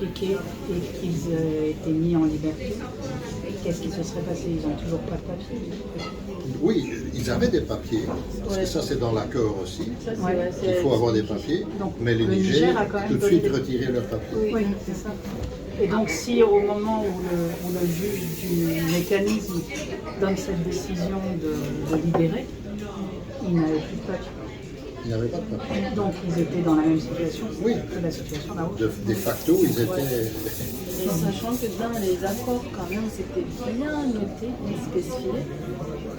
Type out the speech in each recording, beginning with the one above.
qu'ils étaient mis en liberté, qu'est-ce qui se serait passé? Ils n'ont toujours pas de papier. Oui, ils avaient des papiers, parce que ça c'est dans l'accord aussi. Il faut avoir des papiers, donc, mais le Niger a quand même tout de suite retiré leurs papiers. Oui, c'est ça. Et donc si au moment où le juge du mécanisme donne cette décision de libérer, ils n'avaient plus de papier. Ils n'avaient pas de papier. Donc ils étaient dans la même situation Oui. que la situation là-haut. De facto, ils étaient... Et sachant que dans les accords, quand même, c'était bien noté et spécifié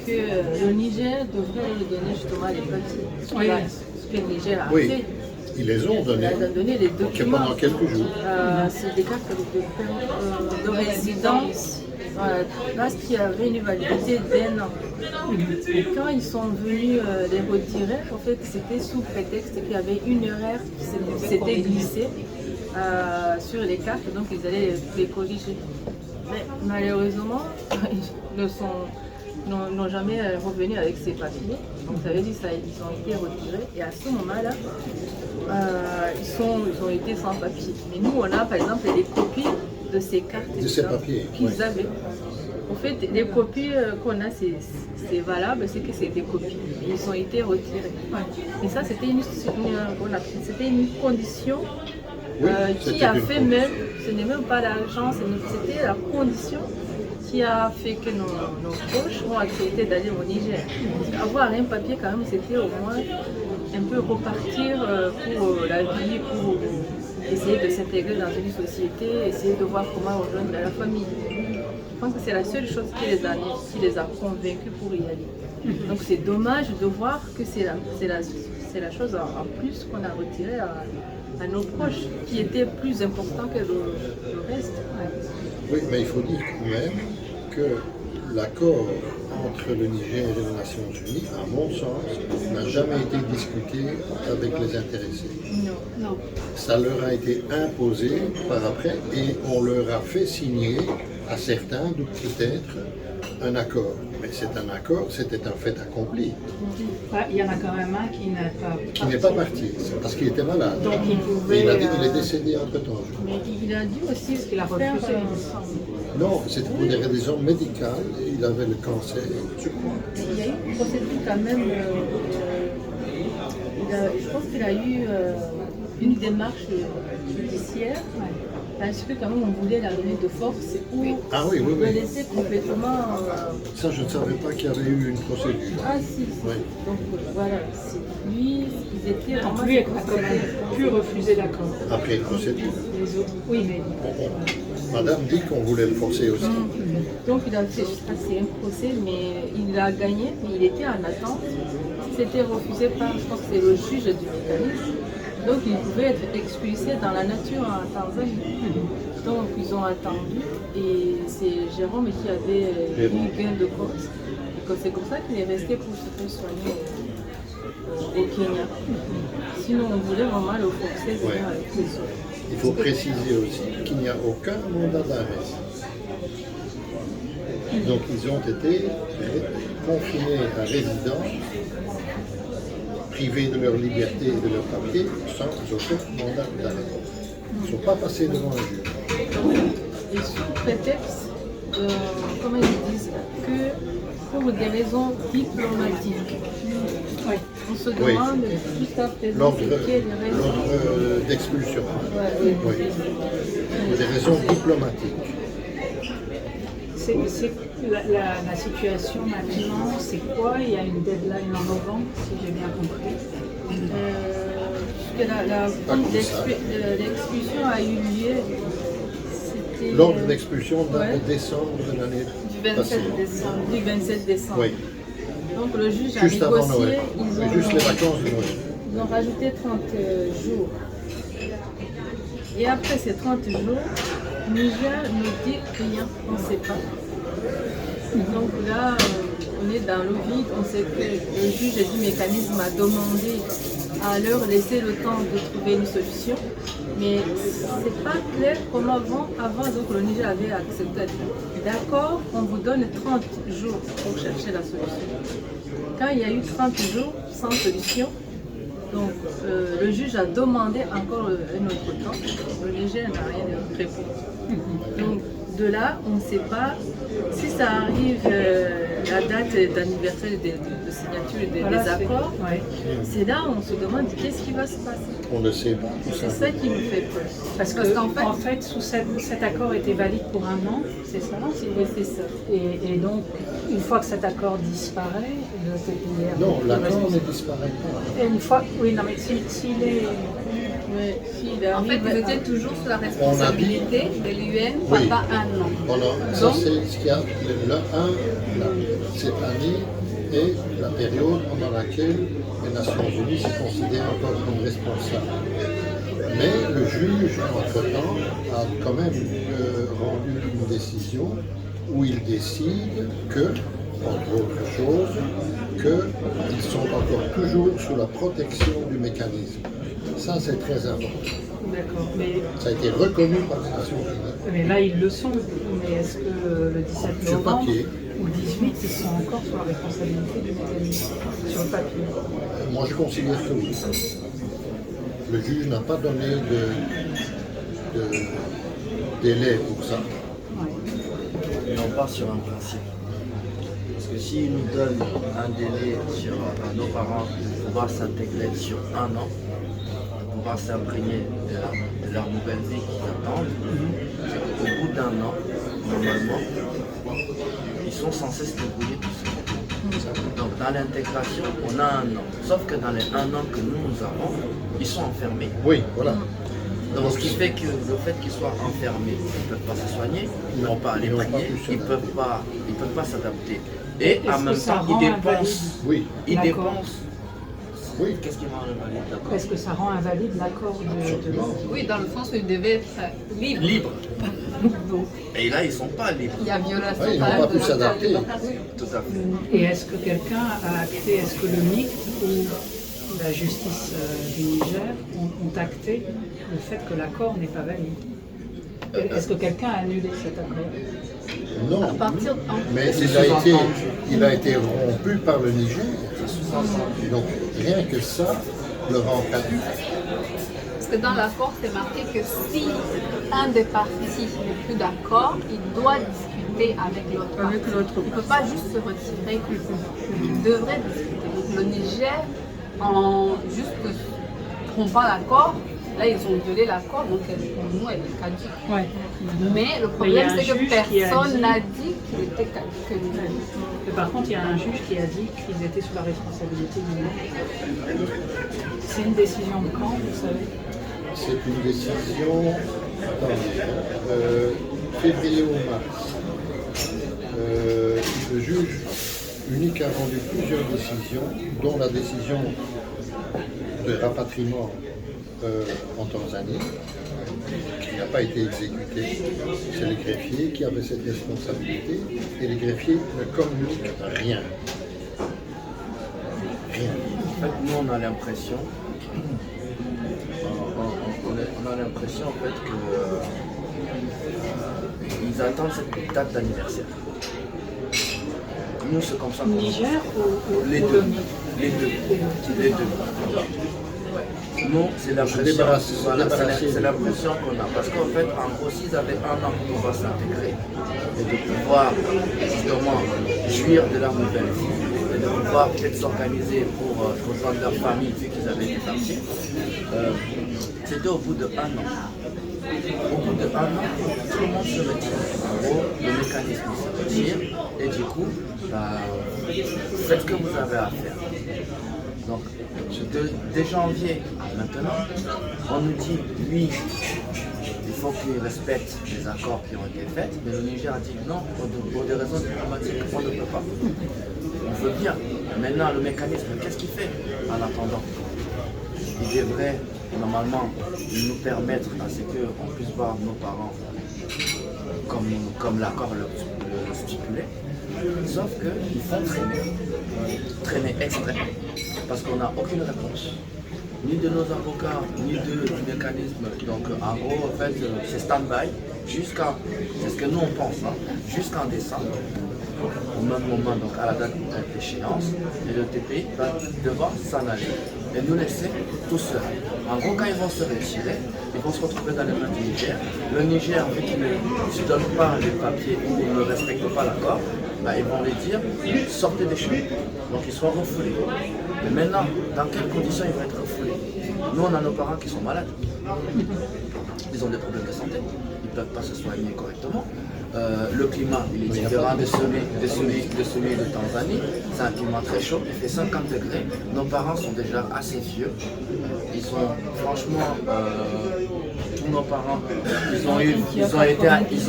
que le Niger devrait leur donner justement les papiers. Oui. Ce que le Niger a Oui. fait. Ils les ont donnés Il a donné les documents. pendant quelques jours. C'est des cartes de résidence. Là, ce qui avait une validité d'1 an. Et quand ils sont venus les retirer, en fait, c'était sous prétexte qu'il y avait une erreur qui s'était glissée sur les cartes, donc ils allaient les corriger. Mais malheureusement, ils n'ont jamais revenu avec ces papiers. Donc ça veut dire qu'ils ont été retirés. Et à ce moment-là, ils ont été sans papier. Mais nous, on a par exemple les copies de ces cartes De ces papiers, qu'ils avaient. En fait, les copies qu'on a, c'est valable, c'est que c'est des copies. Ils ont été retirés. Et ça, c'était une condition qui a fait même, ce n'est même pas l'argent, c'était la condition qui a fait que nos proches ont accepté d'aller au Niger. Avoir un papier quand même, c'était au moins un peu repartir pour la vie, pour essayer de s'intégrer dans une société, essayer de voir comment rejoindre la famille. Je pense que c'est la seule chose qui les a convaincus pour y aller. Donc c'est dommage de voir que c'est la chose en plus qu'on a retiré à nos proches, qui était plus important que le reste. Oui, mais il faut dire quand même que l'accord entre le Niger et les Nations Unies, à mon sens, n'a jamais été discuté avec les intéressés. Non. Ça leur a été imposé par après et on leur a fait signer à certains de peut-être un accord. Mais c'est un accord, c'était un fait accompli. Il y en a quand même un qui n'a pas Qui n'est pas parti, c'est parce qu'il était malade. Donc il Et pouvait... il est décédé entre-temps. Mais il a dû aussi qu'il a refusé, faire, il me semble. Non, c'était pour des raisons médicales. Il avait le cancer, je crois. il y a eu une procédure quand même. Je pense qu'il a eu une démarche judiciaire. Parce que quand même on voulait la donner de force pour le laisser complètement... Ça, je ne savais pas qu'il y avait eu une procédure. Ah si. Oui. Donc voilà, c'est lui, ils étaient Donc vraiment... lui a quand même pu refuser l'accord. Après une procédure. Les autres, oui, mais... Madame dit qu'on voulait le forcer aussi. Donc il a fait, c'est un procès, mais il a gagné, mais il était en attente. C'était refusé par, je pense que c'est le juge du mécanisme. Donc il pouvait être expulsé dans la nature en Tanzanie. Donc ils ont attendu et c'est Jérôme qui avait eu gain de cause. Et c'est comme ça qu'il est resté pour se faire soigner au Kenya. Sinon on voulait vraiment le forcer venir avec les autres. Il faut préciser aussi qu'il n'y a aucun mandat d'arrêt. Donc ils ont été confinés à résidence, privés de leur liberté et de leur papier, sans aucun mandat d'arrêt. Ils ne sont pas passés devant un juge. Et sous prétexte, comment ils disent, que pour des raisons diplomatiques. Oui. On se demande jusqu'à présent L'ordre c'est quelles raisons. d'expulsion. Oui. Pour des raisons diplomatiques. C'est la situation maintenant, c'est quoi? Il y a une deadline en novembre, si j'ai bien compris. L'expulsion a eu lieu. C'était L'ordre d'expulsion date de décembre de l'année passée. Du 27 décembre. Oui, Donc le juge a juste avant négocié, Noël. Juste les vacances de Noël. ils ont rajouté 30 jours. Et après ces 30 jours, Niger ne dit rien, on ne sait pas. Donc là, on est dans le vide, on sait que le juge du mécanisme a demandé à leur laisser le temps de trouver une solution. Mais c'est pas clair comme avant donc le Niger avait accepté. D'accord, on vous donne 30 jours pour chercher la solution. Quand il y a eu 30 jours sans solution, Donc le juge a demandé encore un autre temps. Le Niger n'a rien répondu. Donc de là, on ne sait pas si ça arrive la date d'anniversaire de signature des accords. C'est là où on se demande qu'est-ce qui va se passer. On ne sait pas. C'est ça qui nous fait peur. Parce qu'en fait, cet accord était valide pour 1 an, c'est ça? Oui, c'est ça. Et donc, une fois que cet accord disparaît, le TPIR... Non, l'accord ne disparaît pas. Et une fois... Oui, non, mais s'il est... En fait, vous étiez toujours sous la responsabilité de l'UN pendant 1 an. Ça, c'est ce qu'il y a. Cette année est la période pendant laquelle les Nations Unies se considèrent encore comme responsables. Mais le juge, entre-temps, a quand même rendu une décision où il décide que, entre autres choses, qu'ils sont encore toujours sous la protection du mécanisme. Ça, c'est très important. D'accord, mais... Ça a été reconnu par les Nations Unies. Mais là, ils le sont. Mais est-ce que le 17 Sur novembre papier. ou le 18, ils sont encore sous la responsabilité du mécanisme? Sur le papier. Moi, je considère que oui. Le juge n'a pas donné de délai pour ça. Ouais. Non, pas sur un principe. Parce que s'il nous donne un délai sur nos parents de pouvoir s'intégrer sur 1 an, de pouvoir s'imprégner de leur nouvelle vie qu'ils attendent, au bout d'1 an, normalement, ils sont censés se débrouiller tout seuls. Donc dans l'intégration, on a 1 an. Sauf que dans les 1 an que nous avons, ils sont enfermés. Oui, voilà. Donc ce qui fait que le fait qu'ils soient enfermés, ils ne peuvent pas se soigner, ils n'ont pas à les prier, ils ne peuvent pas s'adapter. Et en même temps, ils dépensent. Oui. Ils D'accord. dépensent. Oui. Qu'est-ce qui rend invalide d'accord? Est-ce que ça rend invalide l'accord de... Oui, dans le sens où ils devaient être libres. Libre. Et là, ils ne sont pas libres. Il y a violation. Oui, ils n'ont pas pu s'adapter. Tout à fait. Et est-ce que quelqu'un a acté, est-ce que le MIC ou la justice du Niger ont acté le fait que l'accord n'est pas valide? Est-ce que quelqu'un a annulé cet accord? Non. À partir Mais il a été rompu par le Niger. Donc rien que ça le rend caduc. Parce que dans l'accord, c'est marqué que si un des parties n'est plus d'accord, il doit discuter avec l'autre partie. Il ne peut pas juste se retirer. Il devrait discuter. Donc le Niger, en juste trompant l'accord, là ils ont violé l'accord, donc pour nous elle est caduque. Ouais. Mais le problème c'est que juge qui a personne dit- n'a dit qu'il était caduque. Mais par contre, il y a un juge qui a dit qu'ils étaient sous la responsabilité du MIC. C'est une décision de quand, vous savez? C'est une décision, février ou mars. Le juge unique a rendu plusieurs décisions, dont la décision de rapatriement en Tanzanie, qui n'a pas été exécutée. C'est les greffiers qui avaient cette responsabilité, et les greffiers ne communiquent rien. Rien. En fait, nous, on a l'impression, on a l'impression en fait que ils attendent cette date d'anniversaire. Nous, c'est comme ça qu'on Niger ou les ou deux. le MIC? Les deux. Les deux. Nous, c'est l'impression voilà, c'est l'impression qu'on a. Parce qu'en fait, en gros, s'ils avaient 1 an pour pouvoir s'intégrer et de pouvoir justement jouir de leur nouvelle vie, et de pouvoir peut-être s'organiser pour rejoindre leur famille vu qu'ils avaient été partis, c'était au bout de 1 an. Au bout de 1 an, tout le monde se retire. En gros, le mécanisme se retire et du coup, faites ce que vous avez à faire. Donc, dès janvier, maintenant, on nous dit, oui, il faut qu'ils respectent les accords qui ont été faits, mais le Niger a dit non, pour des raisons diplomatiques, on ne peut pas. On veut bien. Maintenant, le mécanisme, qu'est-ce qu'il fait en attendant? Il devrait, normalement, nous permettre à ce qu'on puisse voir nos parents comme l'accord le stipulait. Sauf qu'ils font traîner exprès, parce qu'on n'a aucune réponse, ni de nos avocats, ni du mécanisme. Donc en gros, en fait, c'est stand-by c'est ce que nous on pense, hein, jusqu'en décembre, au même moment, donc à la date d'échéance et le TPI va devoir s'en aller et nous laisser tout seuls. En gros, quand ils vont se retirer, ils vont se retrouver dans les mains du Niger. Le Niger, vu qu'ils ne donnent pas les papiers ou ne respectent pas l'accord, bah, ils vont les dire sortez des champs. Donc ils seront refoulés. Mais maintenant, dans quelles conditions ils vont être refoulés? Nous, on a nos parents qui sont malades. Ils ont des problèmes de santé. Ils ne peuvent pas se soigner correctement. Le climat, il est différent de celui de Tanzanie. C'est un climat très chaud, il fait 50 degrés. Nos parents sont déjà assez vieux. Ils ont, franchement, tous nos parents, ils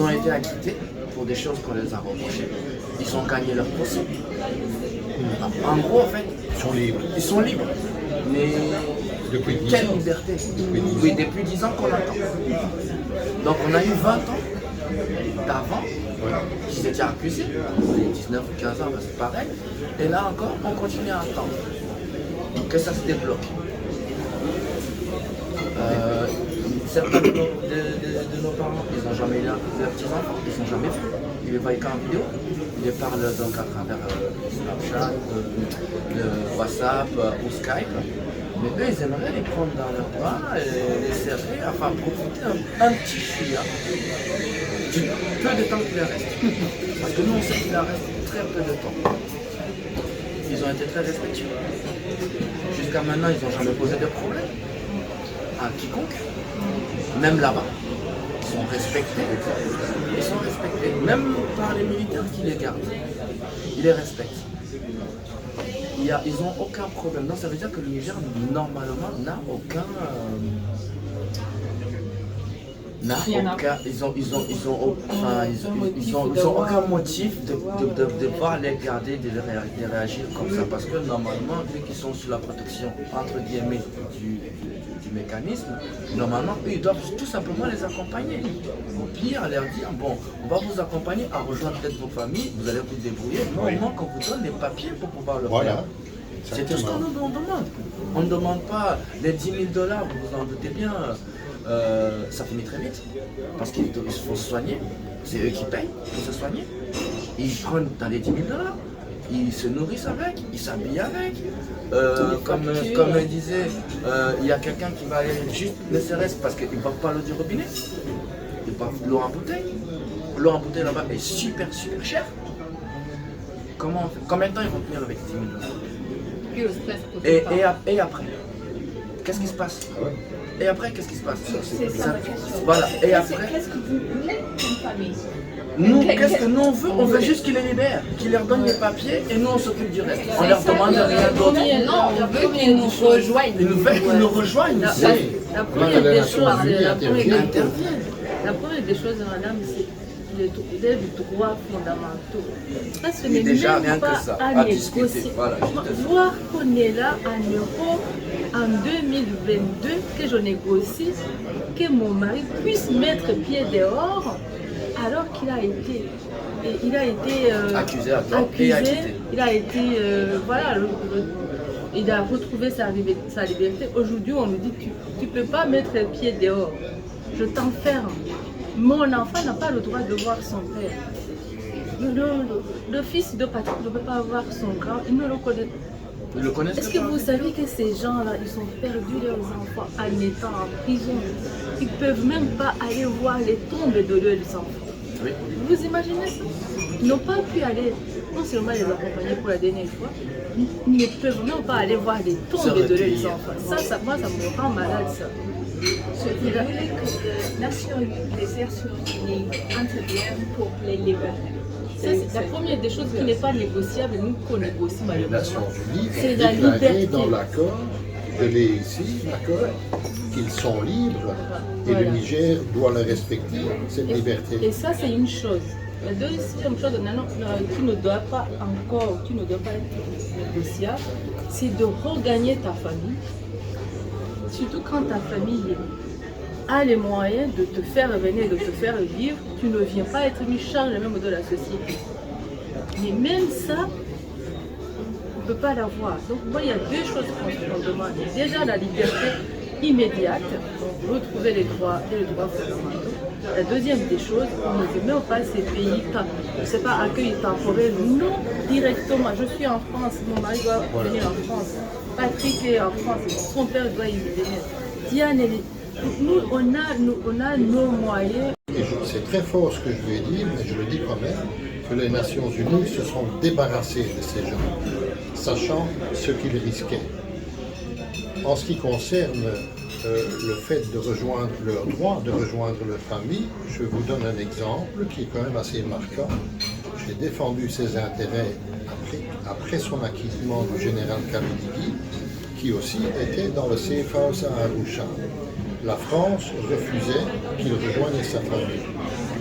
ont été acquittés pour des choses qu'on les a reprochées. Ils ont gagné leur procès. En gros, en fait, ils sont libres. Mais depuis quelle liberté? Oui, depuis 10 ans qu'on attend. Donc on a eu 20 ans d'avant qu'ils étaient accusés, 19 ou 15 ans, c'est pareil. Et là encore, on continue à attendre que ça se débloque. Certains de nos parents, ils n'ont jamais eu leurs petits-enfants, ils n'ont jamais vu. Ils les voient qu'en vidéo, ils les parlent donc à travers Snapchat, le WhatsApp ou Skype. Mais eux, ils aimeraient les prendre dans leurs bras et les serrer, enfin profiter un petit chia du peu de temps qu'il leur reste. Parce que nous, on sait qu'il leur reste très peu de temps. Ils ont été très respectueux. Jusqu'à maintenant, ils n'ont jamais posé de problème à quiconque. Même là-bas, ils sont respectés. Ils sont respectés, même par les militaires qui les gardent. Ils les respectent. Ils n'ont aucun problème. Donc ça veut dire que le Niger, normalement, n'a aucun... Ils ont aucun motif de devoir les garder, de réagir comme ça. Parce que normalement, vu qu'ils sont sous la protection, entre guillemets, du mécanisme, normalement, eux, ils doivent tout simplement les accompagner. Au pire, leur dire, bon, on va vous accompagner à rejoindre peut-être vos familles, vous allez vous débrouiller, mais au moins qu'on vous donne les papiers pour pouvoir le faire. C'est tout ce qu'on nous demande. On ne demande pas les 10 000 $, vous vous en doutez bien, ça finit très vite. Parce qu'il faut se soigner, c'est eux qui payent pour se soigner. Ils prennent dans les 10 000 $. Ils se nourrissent avec, ils s'habillent avec. Comme je disais, il y a quelqu'un qui va aller juste, ne serait-ce parce qu'ils ne boivent pas l'eau du robinet. Ils boivent l'eau en bouteille. L'eau en bouteille là-bas est super chère. Comment on fait? Combien de temps ils vont tenir avec 10 000 $? Et après, qu'est-ce qui se passe? Et après, qu'est-ce qui se passe? C'est ça ma question. Voilà. Et après, qu'est-ce que vous voulez comme famille? nous, qu'est-ce que nous on veut? On veut juste qu'ils les libèrent, qu'ils leur donnent les papiers et nous on s'occupe du reste. On leur demande rien d'autre. Non, on veut qu'ils nous rejoignent. Ils nous rejoignent. La première des choses, madame, c'est les droits fondamentaux. Ça, ce n'est même pas à négocier. Voilà, voir qu'on est là en Europe en 2022, que je négocie, que mon mari puisse mettre pied dehors alors qu'il a été, accusé, il a été, voilà, il a retrouvé sa liberté. Aujourd'hui, on me dit tu ne peux pas mettre pied dehors, je t'enferme. Mon enfant n'a pas le droit de voir son père. Le fils de Patrick ne peut pas voir son grand, il ne le connaît pas. Est-ce que vous savez que ces gens-là, ils ont perdu leurs enfants en étant en prison? Ils ne peuvent même pas aller voir les tombes de leurs enfants. Oui. Vous imaginez ça? Ils n'ont pas pu aller, non seulement les accompagner pour la dernière fois, ils ne peuvent même pas aller voir les tombes de leurs enfants. Ça, moi, ça me rend malade, ça. Je voulais que les Nations Unies interviennent pour les libérer. C'est la première des choses qui n'est pas négociable, nous qu'on négocie Les Nations malheureusement. Unies C'est ont la déclaré liberté. dans l'accord de l'EIC, l'accord, qu'ils sont libres et Voilà. le Niger doit le respecter, cette liberté. Et ça, c'est une chose. La deuxième chose qui ne doit pas être négociable, c'est de regagner ta famille. Surtout quand ta famille a les moyens de te faire venir, de te faire vivre, tu ne viens pas être mis charge même de la société. Mais même ça, on ne peut pas l'avoir. Donc moi, il y a deux choses qu'on demande. Déjà la liberté immédiate pour retrouver les droits et les droits fondamentaux. La deuxième des choses, on ne veut même pas ces pays, je ne sais pas, accueil temporaire, non directement. Je suis en France, mon mari doit venir en France. Patrick est en France, son père doit y venir. Diane, nous, on a nos moyens. C'est très fort ce que je vais dire, mais je le dis quand même, que les Nations Unies se sont débarrassées de ces gens, sachant ce qu'ils risquaient. En ce qui concerne le fait de rejoindre leur droit, de rejoindre leur famille, je vous donne un exemple qui est quand même assez marquant. J'ai défendu ses intérêts après son acquittement du général Kamenigi, qui aussi était dans le safe house à Arusha. La France refusait qu'il rejoigne sa famille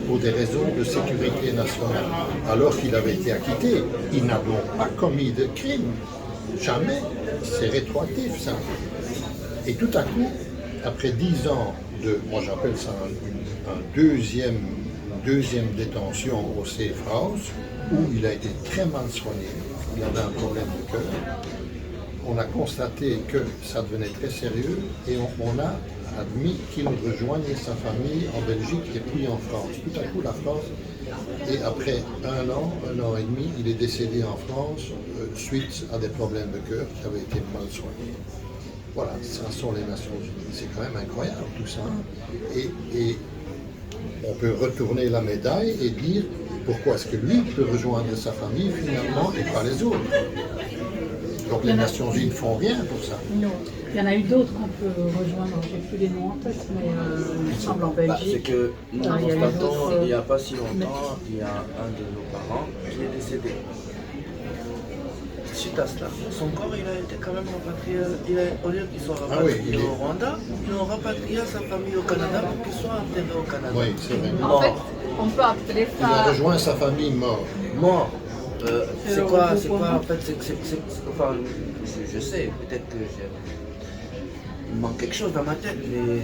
pour des raisons de sécurité nationale, alors qu'il avait été acquitté. Il n'a donc pas commis de crime. Jamais. C'est rétroactif, ça. Et tout à coup, après 10 ans de, moi j'appelle ça une deuxième détention au safe house, où il a été très mal soigné, il avait un problème de cœur, on a constaté que ça devenait très sérieux et on a admis qu'il rejoignait sa famille en Belgique et puis en France. Tout à coup, la France, et après un an et demi, il est décédé en France suite à des problèmes de cœur qui avaient été mal soignés. Voilà, ça sont les Nations Unies. C'est quand même incroyable tout ça. Et on peut retourner la médaille et dire pourquoi est-ce que lui peut rejoindre sa famille finalement et pas les autres. Donc les Nations Unies ne font rien pour ça. Non. Il y en a eu d'autres qu'on peut rejoindre, je n'ai plus les noms en tête, mais il me semble en Belgique. C'est que nous constatons, il n'y a pas si longtemps, il y a un de nos parents qui est décédé. Suite à cela, son corps il a été quand même rapatrié, au lieu qu'il soit rapatrié au Rwanda, ils ont rapatrié sa famille au Canada pour qu'il soit enterré au Canada. Oui, c'est vrai. En fait, on peut appeler ça... Il a rejoint sa famille mort. Mort. C'est quoi en fait, enfin, je sais, peut-être que il manque quelque chose dans ma tête, mais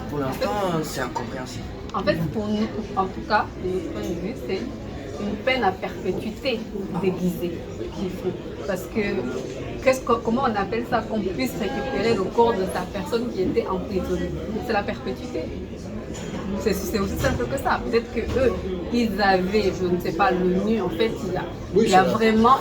pour l'instant, c'est incompréhensible. En fait, pour nous, en tout cas, de notre point de vue, c'est une peine à perpétuité déguisée qu'il faut. Parce que, comment on appelle ça, qu'on puisse récupérer le corps de ta personne qui était emprisonnée? C'est la perpétuité. C'est aussi simple que ça. Peut-être qu'eux, ils avaient, je ne sais pas, l'ONU, en fait, il y a vraiment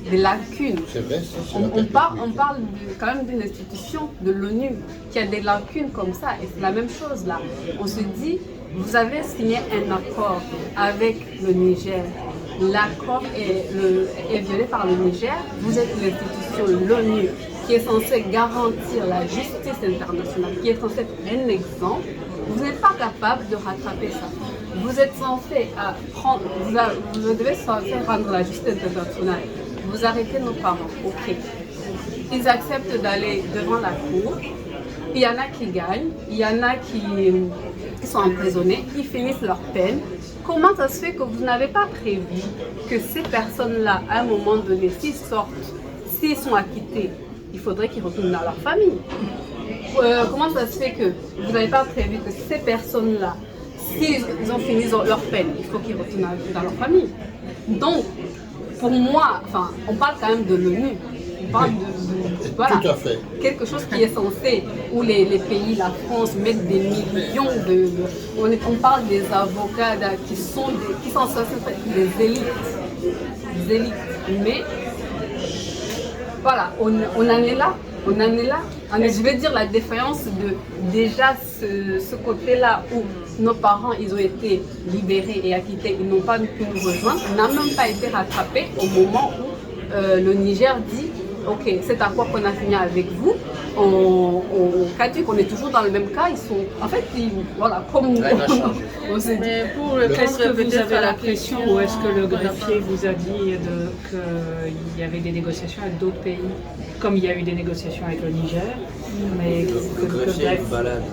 des lacunes. C'est vrai, on parle quand même d'une institution de l'ONU qui a des lacunes comme ça, et c'est la même chose là. On se dit, vous avez signé un accord avec le Niger, l'accord est violé par le Niger, vous êtes l'institution de l'ONU qui est censée garantir la justice internationale, qui est censée être un exemple, vous n'êtes pas capable de rattraper ça. Vous êtes censé vous devez censé rendre la justice internationale. Vous arrêtez nos parents, ok. Ils acceptent d'aller devant la cour. Il y en a qui gagnent, il y en a qui sont emprisonnés, ils finissent leur peine. Comment ça se fait que vous n'avez pas prévu que ces personnes-là, à un moment donné, s'ils sortent, s'ils sont acquittés, il faudrait qu'ils retournent dans leur famille? Comment ça se fait que vous n'avez pas prévu que ces personnes-là, s'ils ont fini leur peine, il faut qu'ils retournent dans leur famille? Donc, pour moi, enfin, on parle quand même de l'ONU. On parle de voilà, tout à fait. Quelque chose qui est censé, où les pays, la France, mettent des millions de... On parle des avocats qui sont censés être des élites. Des élites. Mais, voilà, on en est là. On en est là. Je vais dire la défaillance de déjà ce côté-là où nos parents, ils ont été libérés et acquittés, ils n'ont pas pu nous rejoindre, n'a même pas été rattrapé au moment où le Niger dit ok, cet accord qu'on a signé avec vous, au cas qu'on est toujours dans le même cas, ils sont, en fait, voilà, comme on s'est dit. Est-ce que vous avez l'impression ou est-ce que le greffier vous a dit qu'il y avait des négociations avec d'autres pays, comme il y a eu des négociations avec le Niger, mais le greffier est balade.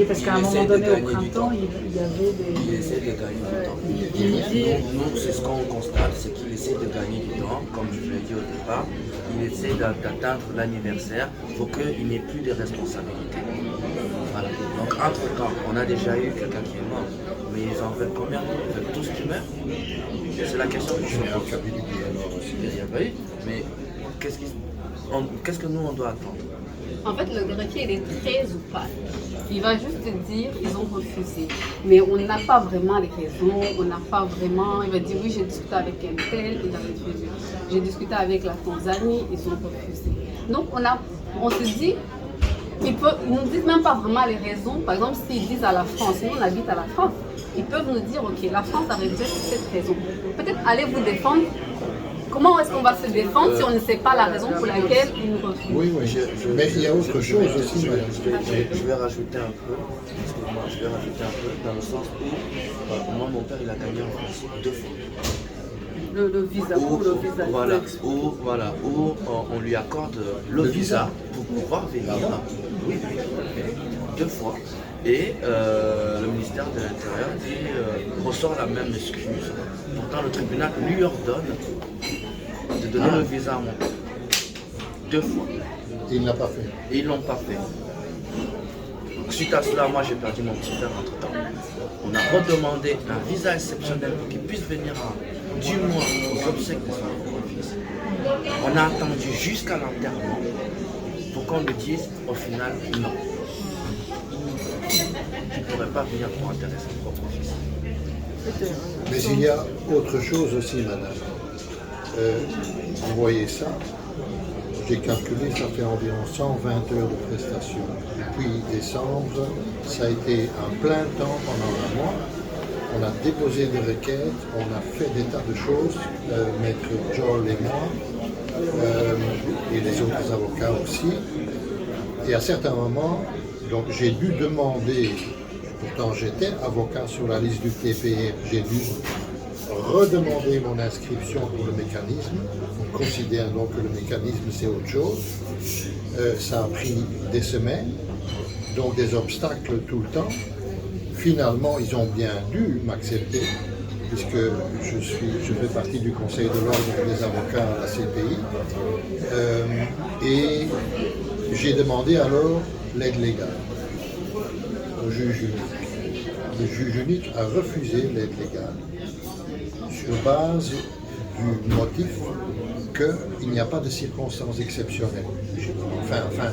Parce qu'à un moment donné, au printemps, il y avait des... Il essaie de gagner du temps. Nous, c'est ce qu'on constate, c'est qu'il essaie de gagner du temps, comme je l'ai dit au départ. Il essaie d'atteindre l'anniversaire pour qu'il n'ait plus de responsabilités. Voilà. Donc, entre-temps, on a déjà eu quelqu'un qui est mort, mais ils en veulent combien? Ils veulent tous qui meurent? C'est la question que je me pose. Il n'y a pas eu, mais qu'est-ce que nous, on doit attendre? En fait, le greffier, il est très opaque. Il va juste te dire, ils ont refusé. Mais on n'a pas vraiment les raisons, on n'a pas vraiment... Il va dire, oui, j'ai discuté avec un tel, ils ont refusé. J'ai discuté avec la Tanzanie, ils ont refusé. Donc, on se dit, ils ne nous disent même pas vraiment les raisons. Par exemple, s'ils disent à la France, nous on habite à la France, ils peuvent nous dire, ok, la France a refusé pour cette raison. Peut-être allez vous défendre. Comment est-ce qu'on va se défendre si on ne sait pas la raison pour laquelle ils nous refusent? Oui, mais il y a autre chose aussi. Je vais rajouter un peu, excuse-moi, je vais rajouter un peu dans le sens où moi, mon père, il a gagné en France 2 fois. Le visa, où on lui accorde le visa pour pouvoir venir. Oui, 2 fois. Et le ministère de l'Intérieur ressort la même excuse. Pourtant, le tribunal lui ordonne de donner le visa à mon père. 2 fois. Et il ne l'a pas fait. Et ils ne l'ont pas fait. Suite à cela, moi j'ai perdu mon petit père entre temps. On a redemandé un visa exceptionnel pour qu'il puisse venir du moins aux obsèques de son fils. On a attendu jusqu'à l'enterrement pour qu'on lui dise au final non. Tu ne pourrais pas venir pour enterrer son propre fils. Mais il y a autre chose aussi, madame. Vous voyez ça, j'ai calculé, ça fait environ 120 heures de prestation. Depuis décembre, ça a été un plein temps pendant un mois. On a déposé des requêtes, on a fait des tas de choses, Maître Joel et moi, et les autres avocats aussi. Et à certains moments, donc j'ai dû demander, pourtant j'étais avocat sur la liste du TPR, j'ai dû redemander mon inscription pour le mécanisme. On considère donc que le mécanisme c'est autre chose. Ça a pris des semaines, donc des obstacles tout le temps. Finalement, ils ont bien dû m'accepter, puisque je fais partie du Conseil de l'Ordre des avocats à la CPI. Et j'ai demandé alors l'aide légale au juge unique. Le juge unique a refusé l'aide légale sur base du motif qu'il n'y a pas de circonstances exceptionnelles. Enfin,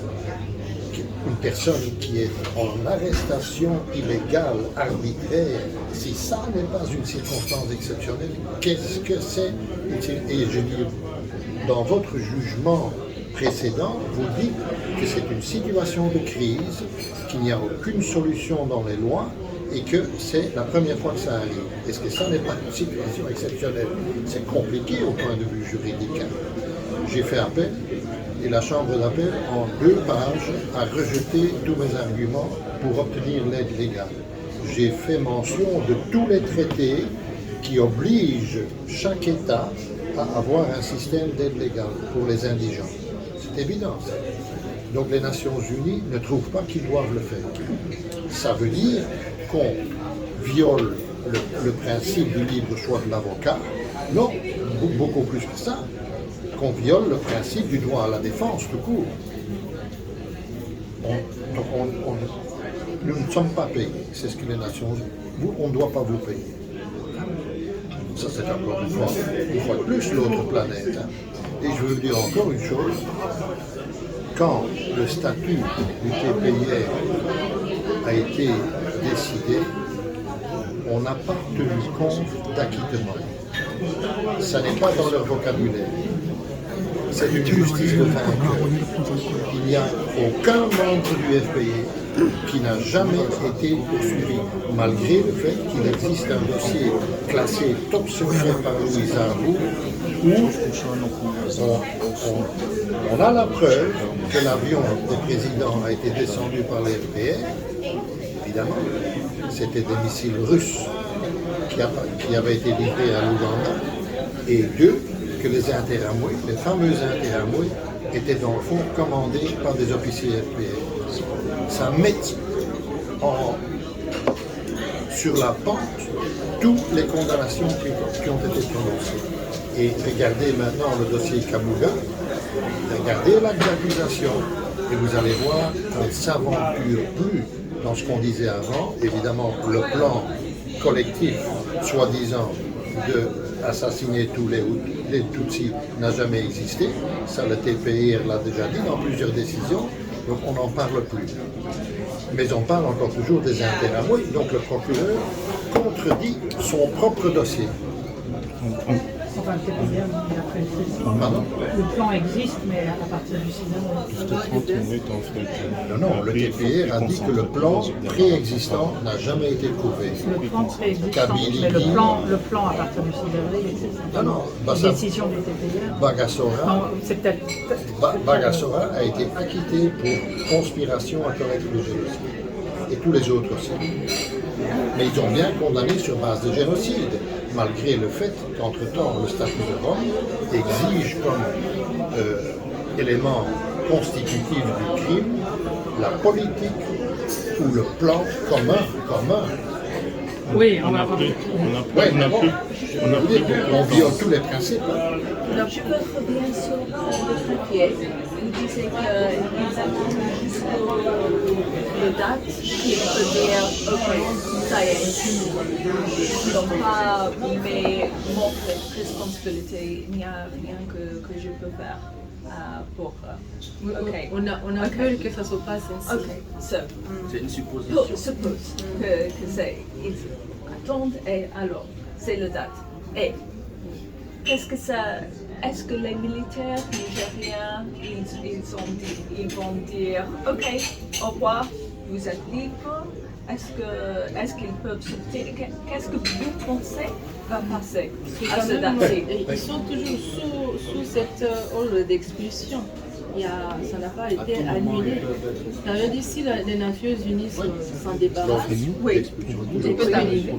une personne qui est en arrestation illégale, arbitraire, si ça n'est pas une circonstance exceptionnelle, qu'est-ce que c'est? Et je dis, dans votre jugement précédent, vous dites que c'est une situation de crise, qu'il n'y a aucune solution dans les lois et que c'est la première fois que ça arrive. Est-ce que ça n'est pas une situation exceptionnelle? C'est compliqué au point de vue juridique. J'ai fait appel et la chambre d'appel, en 2 pages, a rejeté tous mes arguments pour obtenir l'aide légale. J'ai fait mention de tous les traités qui obligent chaque État à avoir un système d'aide légale pour les indigents. C'est évident, ça. Donc les Nations Unies ne trouvent pas qu'ils doivent le faire. Ça veut dire qu'on viole le principe du libre choix de l'avocat. Non, beaucoup plus que ça. Qu'on viole le principe du droit à la défense tout court. Nous ne sommes pas payés, c'est ce que les Nations Unies. On ne doit pas vous payer. Ça c'est encore une fois de plus l'autre planète. Hein. Et je veux dire encore une chose, quand le statut du TPIR a été décidé, on n'a pas tenu compte d'acquittement. Ça n'est pas dans leur vocabulaire. C'est une justice de vainqueur. Il n'y a aucun membre du FPI qui n'a jamais été poursuivi, malgré le fait qu'il existe un dossier classé top secret par Louise Arbour, où on a la preuve que l'avion des présidents a été descendu par les FPR. Évidemment, c'était des missiles russes qui avaient été livrés à l'Ouganda, et 2, que les interamoués, les fameux interamoués, étaient dans le fond commandés par des officiers FPR. Ça met sur la pente toutes les condamnations qui ont été prononcées. Et regardez maintenant le dossier Kabuga, regardez l'acte d'accusation, et vous allez voir qu'on ne s'aventure plus dans ce qu'on disait avant. Évidemment, le plan collectif, soi-disant, d'assassiner tous les Tutsis n'a jamais existé. Ça, le TPIR l'a déjà dit dans plusieurs décisions. Donc on n'en parle plus. Mais on parle encore toujours des intérêts. Donc le procureur contredit son propre dossier. Enfin, le TPR, il a fait le Pardon? Le plan existe, mais à partir du cinéma. Juste 30 minutes en fait. Non, le TPR a dit que le plan préexistant n'a jamais été prouvé. Le plan préexistant, Kabylie, mais le plan à partir du 6 avril, c'est non, une décision du TPR. Bagassora, Non, c'est peut-être... Bagassora a été acquitté pour conspiration à commettre le génocide. Et tous les autres aussi. Mais ils ont bien condamné sur base de génocide, malgré le fait qu'entre-temps, le statut de Rome exige comme élément constitutif du crime la politique ou le plan commun. Oui, On n'a plus. On viole tous les principes. Je peux revenir sur le papier. Il disait qu'ils attendent jusqu'au le date qui peut dire ok, ça y est. Ils n'ont pas mais mon responsabilité, il n'y a rien que je peux faire pour. Ok. On a peur que ça se passe ainsi. Ok, so. C'est une supposition. Suppose que c'est. Ils attendent et alors, c'est le date. Et qu'est-ce que ça. Est-ce que les militaires nigériens, ils vont dire ok, au revoir, vous êtes libre? Est-ce qu'ils peuvent sortir? Qu'est-ce que vous pensez va passer à ce date-ci? Ils sont toujours sous cette ordre d'expulsion. Ça n'a pas été annulé. Ça veut dire si les Nations Unies s'en débarrassent, Oui.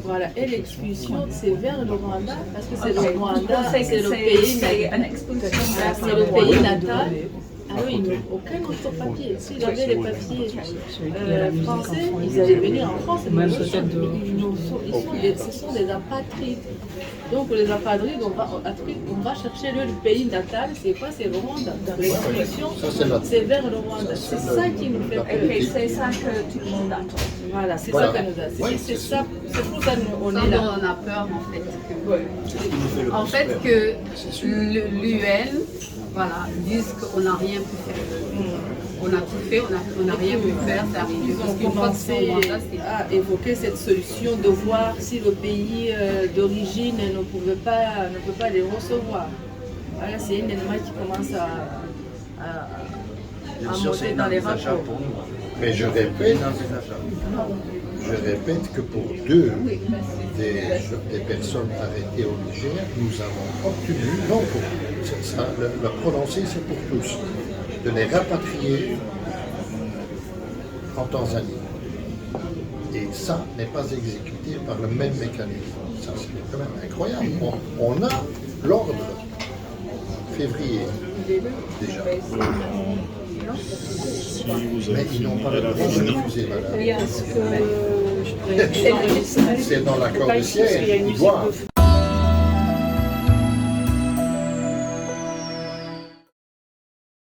voilà. Et l'expulsion, c'est vers le Rwanda, parce que c'est le Rwanda, Vous pensez c'est que le pays c'est natal. une expulsion C'est le pays natal. Ah oui, ils n'ont aucun autre papier. S'ils avaient les papiers français, ils allaient venir en France. Mais ce sont des apatrides. Donc pour les apatrides, on va chercher le pays natal. C'est quoi? C'est le Rwanda. L'expulsion, c'est vers le Rwanda. C'est ça qui nous fait peur. Et c'est ça que tout le monde attend. Voilà, c'est ça que nous a. C'est ça, c'est pour ça qu'on est là. On a peur en fait que l'UN voilà, disent qu'on n'a rien pu faire. On a tout fait, on n'a rien pu faire. Ils ont commencé à évoquer cette solution de voir si le pays d'origine ne peut pas les recevoir. Voilà, c'est un élément qui commence à monter dans les rapports. Mais je répète que pour deux des personnes arrêtées au Niger, nous avons obtenu, non pour ça, le prononcé c'est pour tous, de les rapatrier en Tanzanie. Et ça n'est pas exécuté par le même mécanisme. Ça c'est quand même incroyable. On a l'ordre février déjà. Mais ils n'ont pas le droit de refuser, madame. C'est dans l'accord de siège, ils doivent.